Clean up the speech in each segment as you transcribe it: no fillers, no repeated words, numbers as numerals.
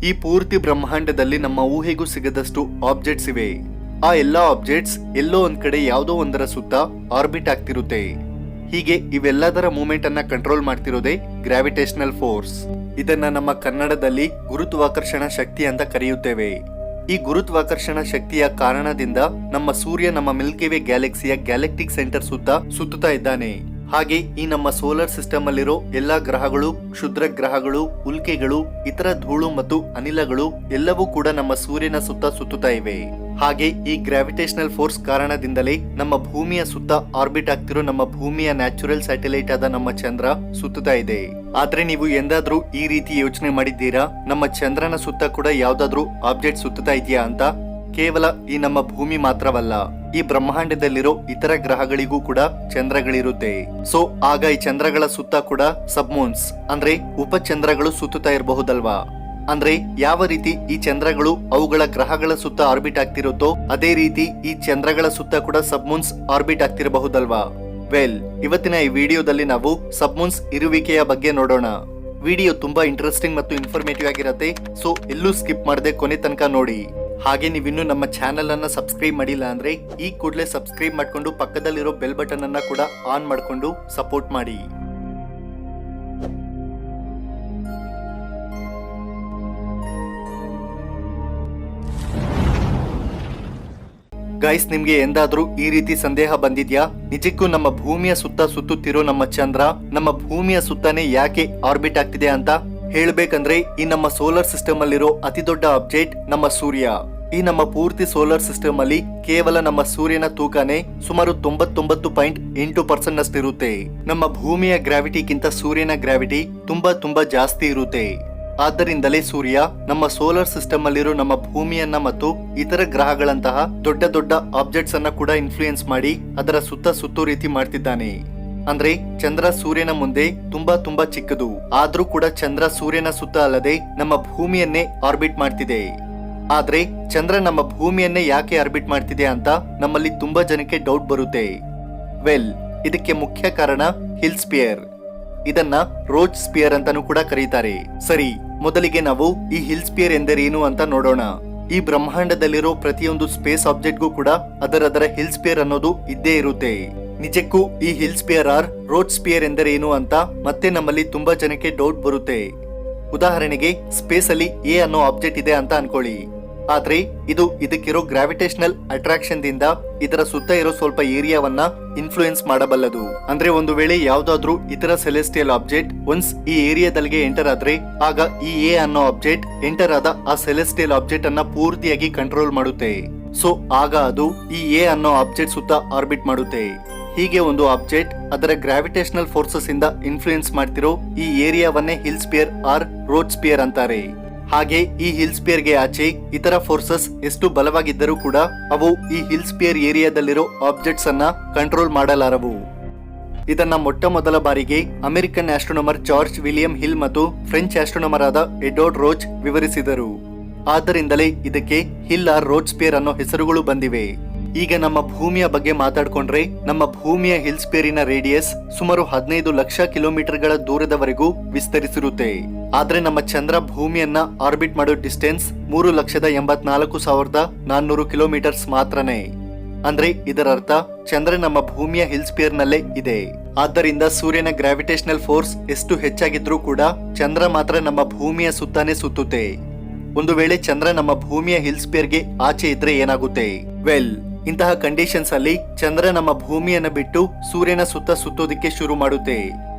ಈ ಪೂರ್ತಿ ಬ್ರಹ್ಮಾಂಡದಲ್ಲಿ ನಮ್ಮ ಊಹೆಗೂ ಸಿಗದಷ್ಟು ಆಬ್ಜೆಕ್ಟ್ಸ್ ಇವೆ. ಆ ಎಲ್ಲಾ ಆಬ್ಜೆಕ್ಟ್ಸ್ ಎಲ್ಲೋ ಒಂದ್ ಕಡೆ ಯಾವುದೋ ಒಂದರ ಸುತ್ತ ಆರ್ಬಿಟ್ ಆಗ್ತಿರುತ್ತೆ. ಹೀಗೆ ಇವೆಲ್ಲದರ ಮೂವ್ಮೆಂಟ್ ಅನ್ನ ಕಂಟ್ರೋಲ್ ಮಾಡ್ತಿರೋದೇ ಗ್ರಾವಿಟೇಷನಲ್ ಫೋರ್ಸ್. ಇದನ್ನ ನಮ್ಮ ಕನ್ನಡದಲ್ಲಿ ಗುರುತ್ವಾಕರ್ಷಣ ಶಕ್ತಿ ಅಂತ ಕರೆಯುತ್ತೇವೆ. ಈ ಗುರುತ್ವಾಕರ್ಷಣ ಶಕ್ತಿಯ ಕಾರಣದಿಂದ ನಮ್ಮ ಸೂರ್ಯ ನಮ್ಮ ಮಿಲ್ಕಿ ವೇ ಗ್ಯಾಲಕ್ಸಿಯ ಗ್ಯಾಲಕ್ಟಿಕ್ ಸೆಂಟರ್ ಸುತ್ತ ಸುತ್ತುತ್ತಾ ಇದ್ದಾನೆ. ಹಾಗೆ ಈ ನಮ್ಮ ಸೋಲಾರ್ ಸಿಸ್ಟಮ್ ಅಲ್ಲಿರೋ ಎಲ್ಲಾ ಗ್ರಹಗಳು, ಕ್ಷುದ್ರ ಗ್ರಹಗಳು, ಉಲ್ಕೆಗಳು, ಇತರ ಧೂಳು ಮತ್ತು ಅನಿಲಗಳು ಎಲ್ಲವೂ ಕೂಡ ನಮ್ಮ ಸೂರ್ಯನ ಸುತ್ತ ಸುತ್ತುತ್ತಾ ಇವೆ. ಹಾಗೆ ಈ ಗ್ರಾವಿಟೇಷನಲ್ ಫೋರ್ಸ್ ಕಾರಣದಿಂದಲೇ ನಮ್ಮ ಭೂಮಿಯ ಸುತ್ತ ಆರ್ಬಿಟ್ ಆಗ್ತಿರೋ ನಮ್ಮ ಭೂಮಿಯ ನ್ಯಾಚುರಲ್ ಸ್ಯಾಟಲೈಟ್ ಆದ ನಮ್ಮ ಚಂದ್ರ ಸುತ್ತುತ್ತಾ ಇದೆ. ಆದ್ರೆ ನೀವು ಎಂದಾದ್ರೂ ಈ ರೀತಿ ಯೋಚನೆ ಮಾಡಿದ್ದೀರಾ, ನಮ್ಮ ಚಂದ್ರನ ಸುತ್ತ ಕೂಡ ಯಾವ್ದಾದ್ರೂ ಆಬ್ಜೆಕ್ಟ್ ಸುತ್ತುತ್ತಾ ಇದೆಯಾ ಅಂತ? ಕೇವಲ ಈ ನಮ್ಮ ಭೂಮಿ ಮಾತ್ರವಲ್ಲ, ಈ ಬ್ರಹ್ಮಾಂಡದಲ್ಲಿರೋ ಇತರ ಗ್ರಹಗಳಿಗೂ ಕೂಡ ಚಂದ್ರಗಳಿರುತ್ತೆ. ಸೊ ಆಗ ಈ ಚಂದ್ರಗಳ ಸುತ್ತ ಕೂಡ ಸಬ್ಮೂನ್ಸ್ ಅಂದ್ರೆ ಉಪಚಂದ್ರಗಳು ಸುತ್ತುತ್ತಾ ಇರಬಹುದಲ್ವಾ? ಅಂದ್ರೆ ಯಾವ ರೀತಿ ಈ ಚಂದ್ರಗಳು ಅವುಗಳ ಗ್ರಹಗಳ ಸುತ್ತ ಆರ್ಬಿಟ್ ಆಗ್ತಿರುತ್ತೋ ಅದೇ ರೀತಿ ಈ ಚಂದ್ರಗಳ ಸುತ್ತ ಕೂಡ ಸಬ್ಮೂನ್ಸ್ ಆರ್ಬಿಟ್ ಆಗ್ತಿರಬಹುದಲ್ವಾ? ವೆಲ್, ಇವತ್ತಿನ ಈ ವಿಡಿಯೋದಲ್ಲಿ ನಾವು ಸಬ್ಮೂನ್ಸ್ ಇರುವಿಕೆಯ ಬಗ್ಗೆ ನೋಡೋಣ. ವಿಡಿಯೋ ತುಂಬಾ ಇಂಟ್ರೆಸ್ಟಿಂಗ್ ಮತ್ತು ಇನ್ಫಾರ್ಮೇಟಿವ್ ಆಗಿರುತ್ತೆ. ಸೊ ಎಲ್ಲೂ ಸ್ಕಿಪ್ ಮಾಡದೆ ಕೊನೆ ತನಕ ನೋಡಿ. ಹಾಗೆ ನೀವಿನ್ನೂ ನಮ್ಮ ಚಾನೆಲ್ ಅನ್ನ ಸಬ್ಸ್ಕ್ರೈಬ್ ಮಾಡಿಲ್ಲ ಅಂದ್ರೆ ಈ ಕೂಡಲೇ ಸಬ್ಸ್ಕ್ರೈಬ್ ಮಾಡ್ಕೊಂಡು ಪಕ್ಕದಲ್ಲಿರೋ ಬೆಲ್ ಬಟನ್ ಅನ್ನ ಕೂಡ ಆನ್ ಮಾಡ್ಕೊಂಡು ಸಪೋರ್ಟ್ ಮಾಡಿ. ಗೈಸ್, ನಿಮ್ಗೆ ಎಂದಾದ್ರೂ ಈ ರೀತಿ ಸಂದೇಹ ಬಂದಿದ್ಯಾ? ನಿಜಕ್ಕೂ ನಮ್ಮ ಭೂಮಿಯ ಸುತ್ತ ಸುತ್ತುತ್ತಿರೋ ನಮ್ಮ ಚಂದ್ರ ನಮ್ಮ ಭೂಮಿಯ ಸುತ್ತಾನೆ ಯಾಕೆ ಆರ್ಬಿಟ್ ಆಗ್ತಿದೆ ಅಂತ? ಹೇಳ್ಬೇಕಂದ್ರೆ ಈ ನಮ್ಮ ಸೋಲಾರ್ ಸಿಸ್ಟಮ್ ಅಲ್ಲಿರೋ ಅತಿ ದೊಡ್ಡ ಆಬ್ಜೆಕ್ಟ್ ನಮ್ಮ ಸೂರ್ಯ. ಈ ನಮ್ಮ ಪೂರ್ತಿ ಸೋಲಾರ್ ಸಿಸ್ಟಮ್ ಅಲ್ಲಿ ಕೇವಲ ನಮ್ಮ ಸೂರ್ಯನ ತೂಕನೇ ಸುಮಾರು 99.8% ನಷ್ಟಿರುತ್ತೆ. ನಮ್ಮ ಭೂಮಿಯ ಗ್ರಾವಿಟಿಗಿಂತ ಸೂರ್ಯನ ಗ್ರಾವಿಟಿ ತುಂಬಾ ಜಾಸ್ತಿ ಇರುತ್ತೆ. ಆದ್ದರಿಂದಲೇ ಸೂರ್ಯ ನಮ್ಮ ಸೋಲಾರ್ ಸಿಸ್ಟಮ್ ಅಲ್ಲಿರೋ ನಮ್ಮ ಭೂಮಿಯನ್ನ ಮತ್ತು ಇತರ ಗ್ರಹಗಳಂತಹ ದೊಡ್ಡ ದೊಡ್ಡ ಆಬ್ಜೆಕ್ಟ್ಸ್ ಅನ್ನ ಕೂಡ ಇನ್ಫ್ಲೂಯೆನ್ಸ್ ಮಾಡಿ ಅದರ ಸುತ್ತ ಸುತ್ತೋ ರೀತಿ ಮಾಡ್ತಿದ್ದಾನೆ. ಅಂದ್ರೆ ಚಂದ್ರ ಸೂರ್ಯನ ಮುಂದೆ ತುಂಬಾ ಚಿಕ್ಕದು. ಆದ್ರೂ ಕೂಡ ಚಂದ್ರ ಸೂರ್ಯನ ಸುತ್ತ ಅಲ್ಲದೆ ನಮ್ಮ ಭೂಮಿಯನ್ನೇ ಆರ್ಬಿಟ್ ಮಾಡ್ತಿದೆ. ಆದ್ರೆ ಚಂದ್ರ ನಮ್ಮ ಭೂಮಿಯನ್ನೇ ಯಾಕೆ ಆರ್ಬಿಟ್ ಮಾಡ್ತಿದೆ ಅಂತ ನಮ್ಮಲ್ಲಿ ತುಂಬಾ ಜನಕ್ಕೆ ಡೌಟ್ ಬರುತ್ತೆ. ವೆಲ್, ಇದಕ್ಕೆ ಮುಖ್ಯ ಕಾರಣ ಹಿಲ್ ಸ್ಪಿಯರ್. ಇದನ್ನ ರೋಚ್ ಸ್ಪಿಯರ್ ಅಂತಾನೂ ಕೂಡ ಕರೀತಾರೆ. ಸರಿ, ಮೊದಲಿಗೆ ನಾವು ಈ ಹಿಲ್ ಸ್ಪಿಯರ್ ಎಂದರೇನು ಅಂತ ನೋಡೋಣ. ಈ ಬ್ರಹ್ಮಾಂಡದಲ್ಲಿರೋ ಪ್ರತಿಯೊಂದು ಸ್ಪೇಸ್ ಆಬ್ಜೆಕ್ಟ್ಗೂ ಕೂಡ ಅದರ ಹಿಲ್ ಸ್ಪಿಯರ್ ಅನ್ನೋದು ಇದ್ದೇ ಇರುತ್ತೆ. ನಿಜಕ್ಕೂ ಈ hill sphere or Roche sphere ಎಂದರೇನು ಅಂತ ಮತ್ತೆ ನಮ್ಮಲ್ಲಿ ತುಂಬಾ ಜನಕ್ಕೆ ಡೌಟ್ ಬರುತ್ತೆ. ಉದಾಹರಣೆಗೆ ಸ್ಪೇಸ್ ಅಲ್ಲಿ ಎ ಅನ್ನೋ ಆಬ್ಜೆಕ್ಟ್ ಇದೆ ಅಂತ ಅನ್ಕೊಳ್ಳಿ. ಆದ್ರೆ ಇದಕ್ಕಿರೋ ಗ್ರಾವಿಟೇಷನಲ್ ಅಟ್ರಾಕ್ಷನ್ ದಿಂದ ಇದರ ಸುತ್ತ ಇರೋ ಸ್ವಲ್ಪ ಏರಿಯಾವನ್ನ ಇನ್ಫ್ಲೂಯೆನ್ಸ್ ಮಾಡಬಲ್ಲದು. ಅಂದ್ರೆ ಒಂದು ವೇಳೆ ಯಾವ್ದಾದ್ರೂ ಇತರ ಸೆಲೆಸ್ಟಿಯಲ್ ಆಬ್ಜೆಕ್ಟ್ ಒನ್ಸ್ ಈ ಏರಿಯಾದಲ್ಲಿಗೆ ಎಂಟರ್ ಆದ್ರೆ ಆಗ ಈ ಎ ಅನ್ನೋ ಆಬ್ಜೆಕ್ಟ್ ಎಂಟರ್ ಆದ ಆ ಸೆಲೆಸ್ಟಿಯಲ್ ಆಬ್ಜೆಕ್ಟ್ ಅನ್ನ ಪೂರ್ತಿಯಾಗಿ ಕಂಟ್ರೋಲ್ ಮಾಡುತ್ತೆ. ಸೊ ಆಗ ಅದು ಈ ಎ ಅನ್ನೋ ಆಬ್ಜೆಕ್ಟ್ ಸುತ್ತ ಆರ್ಬಿಟ್ ಮಾಡುತ್ತೆ. ಹೀಗೆ ಒಂದು ಆಬ್ಜೆಕ್ಟ್ ಅದರ ಗ್ರಾವಿಟೇಷನಲ್ ಫೋರ್ಸಸ್ ಇಂದ ಇನ್ಫ್ಲೂಯೆನ್ಸ್ ಮಾಡ್ತಿರೋ ಈ ಏರಿಯಾವನ್ನೇ Hill sphere or Roche sphere ಅಂತಾರೆ. ಹಾಗೆ ಈ ಹಿಲ್ ಸ್ಪಿಯರ್ಗೆ ಆಚೆ ಇತರ ಫೋರ್ಸಸ್ ಎಷ್ಟು ಬಲವಾಗಿದ್ದರೂ ಕೂಡ ಅವು ಈ ಹಿಲ್ ಸ್ಪಿಯರ್ ಏರಿಯಾದಲ್ಲಿರೋ ಆಬ್ಜೆಕ್ಟ್ಸ್ ಅನ್ನ ಕಂಟ್ರೋಲ್ ಮಾಡಲಾರವು. ಇದನ್ನ ಮೊಟ್ಟ ಮೊದಲ ಬಾರಿಗೆ American astronomer George William hill ಮತ್ತು ಫ್ರೆಂಚ್ ಆಸ್ಟ್ರೋನಮರ್ ಆದ ಎಡ್ವರ್ಡ್ ರೋಚ್ ವಿವರಿಸಿದರು. ಆದ್ದರಿಂದಲೇ ಇದಕ್ಕೆ ಹಿಲ್ ಆರ್ ರೋಚ್ ಸ್ಪಿಯರ್ ಅನ್ನೋ ಹೆಸರುಗಳು ಬಂದಿವೆ. ಈಗ ನಮ್ಮ ಭೂಮಿಯ ಬಗ್ಗೆ ಮಾತಾಡ್ಕೊಂಡ್ರೆ ನಮ್ಮ ಭೂಮಿಯ ಹಿಲ್ ಸ್ಪಿಯರಿನ ರೇಡಿಯಸ್ ಸುಮಾರು 15 ಲಕ್ಷ ಕಿಲೋಮೀಟರ್ಗಳ ದೂರದವರೆಗೂ ವಿಸ್ತರಿಸಿರುತ್ತೆ. ಆದ್ರೆ ನಮ್ಮ ಚಂದ್ರ ಭೂಮಿಯನ್ನ ಆರ್ಬಿಟ್ ಮಾಡೋ ಡಿಸ್ಟೆನ್ಸ್ 3,84,400 ಕಿಲೋಮೀಟರ್ಸ್ ಮಾತ್ರನೇ. ಅಂದ್ರೆ ಇದರರ್ಥ ಚಂದ್ರ ನಮ್ಮ ಭೂಮಿಯ ಹಿಲ್ ಸ್ಪಿಯರ್ ನಲ್ಲೇ ಇದೆ. ಆದ್ದರಿಂದ ಸೂರ್ಯನ ಗ್ರಾವಿಟೇಷನಲ್ ಫೋರ್ಸ್ ಎಷ್ಟು ಹೆಚ್ಚಾಗಿದ್ರೂ ಕೂಡ ಚಂದ್ರ ಮಾತ್ರ ನಮ್ಮ ಭೂಮಿಯ ಸುತ್ತಾನೆ ಸುತ್ತುತ್ತೆ. ಒಂದು ವೇಳೆ ಚಂದ್ರ ನಮ್ಮ ಭೂಮಿಯ ಹಿಲ್ ಸ್ಪಿಯರ್ಗೆ ಆಚೆ ಇದ್ರೆ ಏನಾಗುತ್ತೆ? ವೆಲ್, ಇಂತಹ ಕಂಡೀಷನ್ಸ್ ಅಲ್ಲಿ ಚಂದ್ರ ನಮ್ಮ ಭೂಮಿಯನ್ನ ಬಿಟ್ಟು ಸೂರ್ಯನ ಸುತ್ತ ಸುತ್ತೋದಿಕ್ಕೆ ಶುರು ಮಾಡುತ್ತೆ.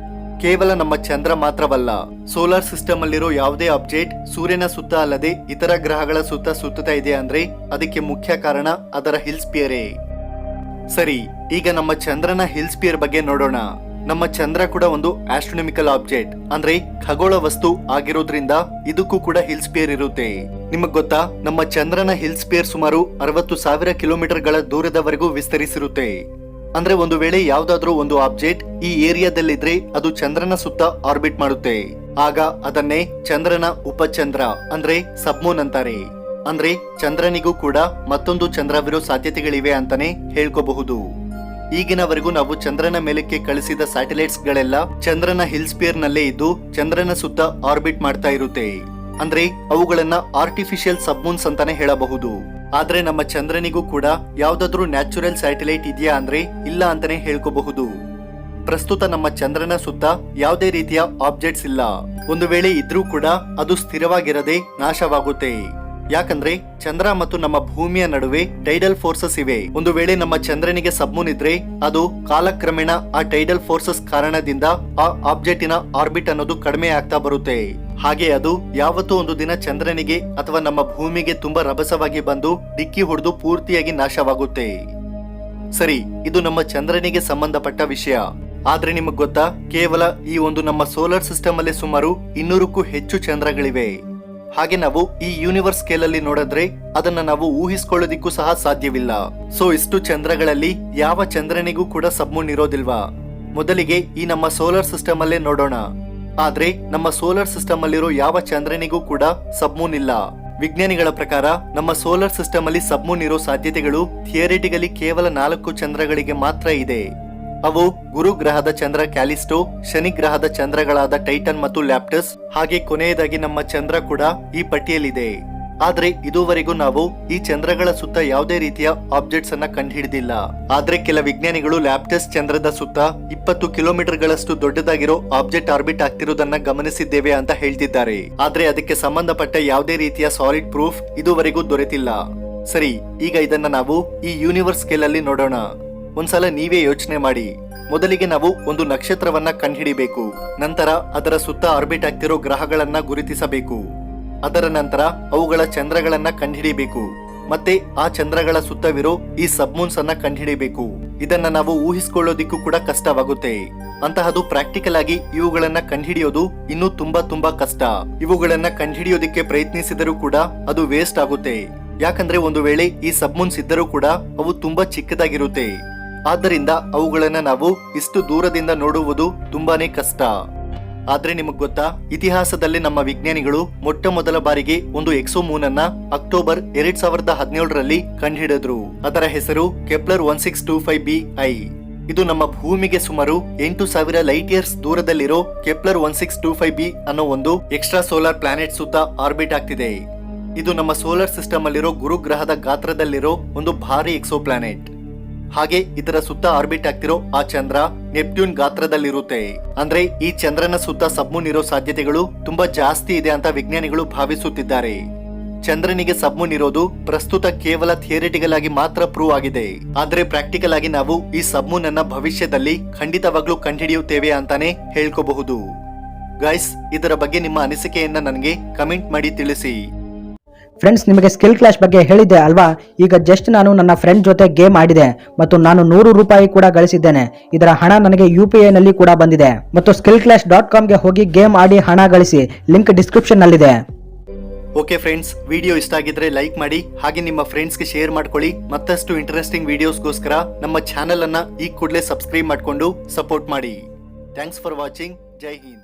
ಕೇವಲ ನಮ್ಮ ಚಂದ್ರ ಮಾತ್ರವಲ್ಲ, ಸೋಲಾರ್ ಸಿಸ್ಟಮ್ ಅಲ್ಲಿರೋ ಯಾವುದೇ ಆಬ್ಜೆಕ್ಟ್ ಸೂರ್ಯನ ಸುತ್ತ ಅಲ್ಲದೆ ಇತರ ಗ್ರಹಗಳ ಸುತ್ತ ಸುತ್ತುತ್ತಾ ಇದೆ ಅಂದ್ರೆ ಅದಕ್ಕೆ ಮುಖ್ಯ ಕಾರಣ ಅದರ ಹಿಲ್ ಸ್ಪಿಯರೇ. ಸರಿ, ಈಗ ನಮ್ಮ ಚಂದ್ರನ ಹಿಲ್ ಸ್ಪಿಯರ್ ಬಗ್ಗೆ ನೋಡೋಣ. ನಮ್ಮ ಚಂದ್ರ ಕೂಡ ಒಂದು ಆಸ್ಟ್ರೋನಾಮಿಕಲ್ ಆಬ್ಜೆಕ್ಟ್ ಅಂದ್ರೆ ಖಗೋಳ ವಸ್ತು ಆಗಿರೋದ್ರಿಂದ ಇದಕ್ಕೂ ಕೂಡ ಹಿಲ್ ಸ್ಪಿಯರ್ ಇರುತ್ತೆ. ನಿಮಗ್ ಗೊತ್ತಾ, ನಮ್ಮ ಚಂದ್ರನ ಹಿಲ್ ಸ್ಪಿಯರ್ ಸುಮಾರು 60,000 ಕಿಲೋಮೀಟರ್ಗಳ ದೂರದವರೆಗೂ ವಿಸ್ತರಿಸಿರುತ್ತೆ. ಅಂದ್ರೆ ಒಂದು ವೇಳೆ ಯಾವ್ದಾದ್ರೂ ಒಂದು ಆಬ್ಜೆಕ್ಟ್ ಈ ಏರಿಯಾದಲ್ಲಿದ್ರೆ ಅದು ಚಂದ್ರನ ಸುತ್ತ ಆರ್ಬಿಟ್ ಮಾಡುತ್ತೆ. ಆಗ ಅದನ್ನೇ ಚಂದ್ರನ ಉಪಚಂದ್ರ ಅಂದ್ರೆ ಸಬ್ಮೂನ್ ಅಂತಾರೆ. ಅಂದ್ರೆ ಚಂದ್ರನಿಗೂ ಕೂಡ ಮತ್ತೊಂದು ಚಂದ್ರವಿರೋ ಸಾಧ್ಯತೆಗಳಿವೆ ಅಂತಾನೆ ಹೇಳ್ಕೋಬಹುದು. ಈಗಿನವರೆಗೂ ನಾವು ಚಂದ್ರನ ಮೇಲಕ್ಕೆ ಕಳಿಸಿದ ಸ್ಯಾಟಲೈಟ್ಸ್ ಗಳೆಲ್ಲ ಚಂದ್ರನ ಹಿಲ್ ಸ್ಪಿಯರ್ ನಲ್ಲೇ ಇದ್ದು ಚಂದ್ರನ ಸುತ್ತ ಆರ್ಬಿಟ್ ಮಾಡ್ತಾ ಇರುತ್ತೆ. ಅಂದ್ರೆ ಅವುಗಳನ್ನ ಆರ್ಟಿಫಿಷಿಯಲ್ ಸಬ್ಮೂನ್ಸ್ ಅಂತಾನೆ ಹೇಳಬಹುದು. ಆದ್ರೆ ನಮ್ಮ ಚಂದ್ರನಿಗೂ ಕೂಡ ಯಾವ್ದಾದ್ರೂ ನ್ಯಾಚುರಲ್ ಸ್ಯಾಟಲೈಟ್ ಇದೆಯಾ ಅಂದ್ರೆ ಇಲ್ಲ ಅಂತಾನೆ ಹೇಳ್ಕೋಬಹುದು. ಪ್ರಸ್ತುತ ನಮ್ಮ ಚಂದ್ರನ ಸುತ್ತ ಯಾವುದೇ ರೀತಿಯ ಆಬ್ಜೆಕ್ಟ್ಸ್ ಇಲ್ಲ. ಒಂದು ವೇಳೆ ಇದ್ರೂ ಕೂಡ ಅದು ಸ್ಥಿರವಾಗಿರದೆ ನಾಶವಾಗುತ್ತೆ. ಯಾಕಂದ್ರೆ ಚಂದ್ರ ಮತ್ತು ನಮ್ಮ ಭೂಮಿಯ ನಡುವೆ ಟೈಡಲ್ ಫೋರ್ಸಸ್ ಇವೆ. ಒಂದು ವೇಳೆ ನಮ್ಮ ಚಂದ್ರನಿಗೆ ಸಬ್ಮೂನ್ ಇದ್ರೆ ಅದು ಕಾಲಕ್ರಮೇಣ ಆ ಟೈಡಲ್ ಫೋರ್ಸಸ್ ಕಾರಣದಿಂದ ಆ ಆಬ್ಜೆಕ್ಟಿನ ಆರ್ಬಿಟ್ ಅನ್ನೋದು ಕಡಿಮೆ ಆಗ್ತಾ ಬರುತ್ತೆ. ಹಾಗೆ ಅದು ಯಾವತ್ತೂ ಒಂದು ದಿನ ಚಂದ್ರನಿಗೆ ಅಥವಾ ನಮ್ಮ ಭೂಮಿಗೆ ತುಂಬಾ ರಭಸವಾಗಿ ಬಂದು ಡಿಕ್ಕಿ ಹೊಡೆದು ಪೂರ್ತಿಯಾಗಿ ನಾಶವಾಗುತ್ತೆ. ಸರಿ, ಇದು ನಮ್ಮ ಚಂದ್ರನಿಗೆ ಸಂಬಂಧಪಟ್ಟ ವಿಷಯ. ಆದ್ರೆ ನಿಮಗ್ ಗೊತ್ತಾ, ಕೇವಲ ಈ ಒಂದು ನಮ್ಮ ಸೋಲಾರ್ ಸಿಸ್ಟಮ್ ಅಲ್ಲಿ ಸುಮಾರು 200ಕ್ಕೂ ಹೆಚ್ಚು ಚಂದ್ರಗಳಿವೆ. ಹಾಗೆ ನಾವು ಈ ಯೂನಿವರ್ಸ್ ಸ್ಕೇಲ್ ಅಲ್ಲಿ ನೋಡಿದ್ರೆ ಅದನ್ನ ನಾವು ಊಹಿಸ್ಕೊಳ್ಳೋದಿಕ್ಕೂ ಸಹ ಸಾಧ್ಯವಿಲ್ಲ. ಸೊ ಇಷ್ಟು ಚಂದ್ರಗಳಲ್ಲಿ ಯಾವ ಚಂದ್ರನಿಗೂ ಕೂಡ ಸಬ್ಮೂನ್ ಇರೋದಿಲ್ವಾ? ಮೊದಲಿಗೆ ಈ ನಮ್ಮ ಸೋಲಾರ್ ಸಿಸ್ಟಮ್ ಅಲ್ಲೇ ನೋಡೋಣ. ಆದ್ರೆ ನಮ್ಮ ಸೋಲಾರ್ ಸಿಸ್ಟಮ್ ಅಲ್ಲಿರೋ ಯಾವ ಚಂದ್ರನಿಗೂ ಕೂಡ ಸಬ್ಮೂನ್ ಇಲ್ಲ. ವಿಜ್ಞಾನಿಗಳ ಪ್ರಕಾರ ನಮ್ಮ ಸೋಲಾರ್ ಸಿಸ್ಟಮ್ ಅಲ್ಲಿ ಸಬ್ಮೂನ್ ಇರೋ ಸಾಧ್ಯತೆಗಳು ಥಿಯರಿಟಿಕಲಿ ಕೇವಲ 4 ಚಂದ್ರಗಳಿಗೆ ಮಾತ್ರ ಇದೆ. ಅವು ಗುರು ಗ್ರಹದ ಚಂದ್ರ ಕ್ಯಾಲಿಸ್ಟೋ, ಶನಿ ಗ್ರಹದ ಚಂದ್ರಗಳಾದ ಟೈಟನ್ ಮತ್ತು ಲ್ಯಾಪ್ಟಸ್, ಹಾಗೆ ಕೊನೆಯದಾಗಿ ನಮ್ಮ ಚಂದ್ರ ಕೂಡ ಈ ಪಟ್ಟಿಯಲ್ಲಿದೆ. ಆದ್ರೆ ಇದುವರೆಗೂ ನಾವು ಈ ಚಂದ್ರಗಳ ಸುತ್ತ ಯಾವುದೇ ರೀತಿಯ ಆಬ್ಜೆಕ್ಟ್ಸ್ ಅನ್ನ ಕಂಡುಹಿಡಿದಿಲ್ಲ. ಆದ್ರೆ ಕೆಲ ವಿಜ್ಞಾನಿಗಳು ಲ್ಯಾಪ್ಟಸ್ ಚಂದ್ರದ ಸುತ್ತ 20 ಕಿಲೋಮೀಟರ್ಗಳಷ್ಟು ದೊಡ್ಡದಾಗಿರೋ ಆಬ್ಜೆಕ್ಟ್ ಆರ್ಬಿಟ್ ಆಗ್ತಿರೋದನ್ನ ಗಮನಿಸಿದ್ದೇವೆ ಅಂತ ಹೇಳ್ತಿದ್ದಾರೆ. ಆದ್ರೆ ಅದಕ್ಕೆ ಸಂಬಂಧಪಟ್ಟ ಯಾವುದೇ ರೀತಿಯ ಸಾಲಿಡ್ ಪ್ರೂಫ್ ಇದುವರೆಗೂ ದೊರೆತಿಲ್ಲ. ಸರಿ, ಈಗ ಇದನ್ನ ನಾವು ಈ ಯೂನಿವರ್ಸ್ ಸ್ಕೇಲ್ ಅಲ್ಲಿ ನೋಡೋಣ. ಒಂದ್ಸಲ ನೀವೇ ಯೋಚನೆ ಮಾಡಿ. ಮೊದಲಿಗೆ ನಾವು ಒಂದು ನಕ್ಷತ್ರವನ್ನ ಕಂಡುಹಿಡಿಬೇಕು. ನಂತರ ಅದರ ಸುತ್ತ ಆರ್ಬಿಟ್ ಆಗ್ತಿರೋ ಗ್ರಹಗಳನ್ನ ಗುರುತಿಸಬೇಕು. ಅದರ ನಂತರ ಅವುಗಳ ಚಂದ್ರಗಳನ್ನ ಕಂಡುಹಿಡಿಬೇಕು. ಮತ್ತೆ ಆ ಚಂದ್ರಗಳ ಸುತ್ತವಿರೋ ಈ ಸಬ್ಮೂನ್ಸ್ ಅನ್ನ ಕಂಡುಹಿಡಿಬೇಕು. ಇದನ್ನ ನಾವು ಊಹಿಸ್ಕೊಳ್ಳೋದಿಕ್ಕೂ ಕೂಡ ಕಷ್ಟವಾಗುತ್ತೆ. ಅಂತಹದು ಪ್ರಾಕ್ಟಿಕಲ್ ಆಗಿ ಇವುಗಳನ್ನ ಕಂಡುಹಿಡಿಯೋದು ಇನ್ನೂ ತುಂಬಾ ಕಷ್ಟ. ಇವುಗಳನ್ನ ಕಂಡುಹಿಡಿಯೋದಿಕ್ಕೆ ಪ್ರಯತ್ನಿಸಿದರೂ ಕೂಡ ಅದು ವೇಸ್ಟ್ ಆಗುತ್ತೆ. ಯಾಕಂದ್ರೆ ಒಂದು ವೇಳೆ ಈ ಸಬ್ಮೂನ್ಸ್ ಇದ್ದರೂ ಕೂಡ ಅವು ತುಂಬಾ ಚಿಕ್ಕದಾಗಿರುತ್ತೆ. ಆದ್ದರಿಂದ ಅವುಗಳನ್ನ ನಾವು ಇಷ್ಟು ದೂರದಿಂದ ನೋಡುವುದು ತುಂಬಾನೇ ಕಷ್ಟ. ಆದ್ರೆ ನಿಮಗ್ ಗೊತ್ತಾ, ಇತಿಹಾಸದಲ್ಲಿ ನಮ್ಮ ವಿಜ್ಞಾನಿಗಳು ಮೊಟ್ಟ ಮೊದಲ ಬಾರಿಗೆ ಒಂದು ಎಕ್ಸೋಮೂನ್ ಅನ್ನ ಅಕ್ಟೋಬರ್ 2017ರಲ್ಲಿ ಕಂಡುಹಿಡಿದ್ರು. ಅದರ ಹೆಸರು ಕೆಪ್ಲರ್ 1625bi. ಇದು ನಮ್ಮ ಭೂಮಿಗೆ ಸುಮಾರು 8000 ಲೈಟ್ ಇಯರ್ಸ್ ದೂರದಲ್ಲಿರೋ ಕೆಪ್ಲರ್ 1625b ಅನ್ನೋ ಒಂದು ಎಕ್ಸ್ಟ್ರಾ ಸೋಲಾರ್ ಪ್ಲಾನೆಟ್ ಸುತ್ತ ಆರ್ಬಿಟ್ ಆಗ್ತಿದೆ. ಇದು ನಮ್ಮ ಸೋಲಾರ್ ಸಿಸ್ಟಮ್ ಅಲ್ಲಿರೋ ಗುರು ಗ್ರಹದ ಗಾತ್ರದಲ್ಲಿರೋ ಒಂದು ಭಾರಿ ಎಕ್ಸೋ ಪ್ಲಾನೆಟ್. ಹಾಗೆ ಇದರ ಸುತ್ತ ಆರ್ಬಿಟ್ ಆಗ್ತಿರೋ ಆ ಚಂದ್ರ ನೆಪ್ಟ್ಯೂನ್ ಗಾತ್ರದಲ್ಲಿರುತ್ತೆ. ಅಂದ್ರೆ ಈ ಚಂದ್ರನ ಸುತ್ತ ಸಬ್ಮೂನ್ ಇರೋ ಸಾಧ್ಯತೆಗಳು ತುಂಬಾ ಜಾಸ್ತಿ ಇದೆ ಅಂತ ವಿಜ್ಞಾನಿಗಳು ಭಾವಿಸುತ್ತಿದ್ದಾರೆ. ಚಂದ್ರನಿಗೆ ಸಬ್ಮೂನ್ ಇರೋದು ಪ್ರಸ್ತುತ ಕೇವಲ ಥಿಯರಿಟಿಕಲ್ ಆಗಿ ಮಾತ್ರ ಪ್ರೂವ್ ಆಗಿದೆ. ಆದ್ರೆ ಪ್ರಾಕ್ಟಿಕಲ್ ಆಗಿ ನಾವು ಈ ಸಬ್ಮೂನ್ ಅನ್ನ ಭವಿಷ್ಯದಲ್ಲಿ ಖಂಡಿತವಾಗ್ಲೂ ಕಂಡುಹಿಡಿಯುತ್ತೇವೆ ಅಂತಾನೆ ಹೇಳ್ಕೋಬಹುದು. ಗೈಸ್, ಇದರ ಬಗ್ಗೆ ನಿಮ್ಮ ಅನಿಸಿಕೆಯನ್ನ ನನಗೆ ಕಮೆಂಟ್ ಮಾಡಿ ತಿಳಿಸಿ. ಫ್ರೆಂಡ್ಸ್, ನಿಮಗೆ ಸ್ಕಿಲ್ ಕ್ಲಾಶ್ ಬಗ್ಗೆ ಹೇಳಿದ್ದೆ ಅಲ್ವಾ? ಈಗ ಜಸ್ಟ್ ನಾನು ನನ್ನ ಫ್ರೆಂಡ್ ಜೊತೆ ಗೇಮ್ ಆಡಿದೆ ಮತ್ತು ನಾನು 100 ರೂಪಾಯಿ ಕೂಡ ಗಳಿಸಿದ್ದೇನೆ. ಇದರ ಹಣ ನನಗೆ UPI ನಲ್ಲಿ ಕೂಡ ಬಂದಿದೆ. ಮತ್ತು skillclash.com ಗೆ ಹೋಗಿ ಗೇಮ್ ಆಡಿ ಹಣ ಗಳಿಸಿ. ಲಿಂಕ್ ಡಿಸ್ಕ್ರಿಪ್ಷನ್ ನಲ್ಲಿದೆ. ಓಕೆ ಫ್ರೆಂಡ್ಸ್, ವಿಡಿಯೋ ಇಷ್ಟ ಆಗಿದ್ರೆ ಲೈಕ್ ಮಾಡಿ, ಹಾಗೆ ನಿಮ್ಮ ಫ್ರೆಂಡ್ಸ್ಗೆ ಶೇರ್ ಮಾಡ್ಕೊಳ್ಳಿ. ಮತ್ತಷ್ಟು ಇಂಟ್ರೆಸ್ಟಿಂಗ್ ವಿಡಿಯೋಸ್ಗೋಸ್ಕರ ನಮ್ಮ ಚಾನೆಲ್ ಅನ್ನ ಈ ಕೂಡಲೇ ಸಬ್ಸ್ಕ್ರೈಬ್ ಮಾಡಿಕೊಂಡು ಸಪೋರ್ಟ್ ಮಾಡಿ. Thanks for watching. Jai Hind.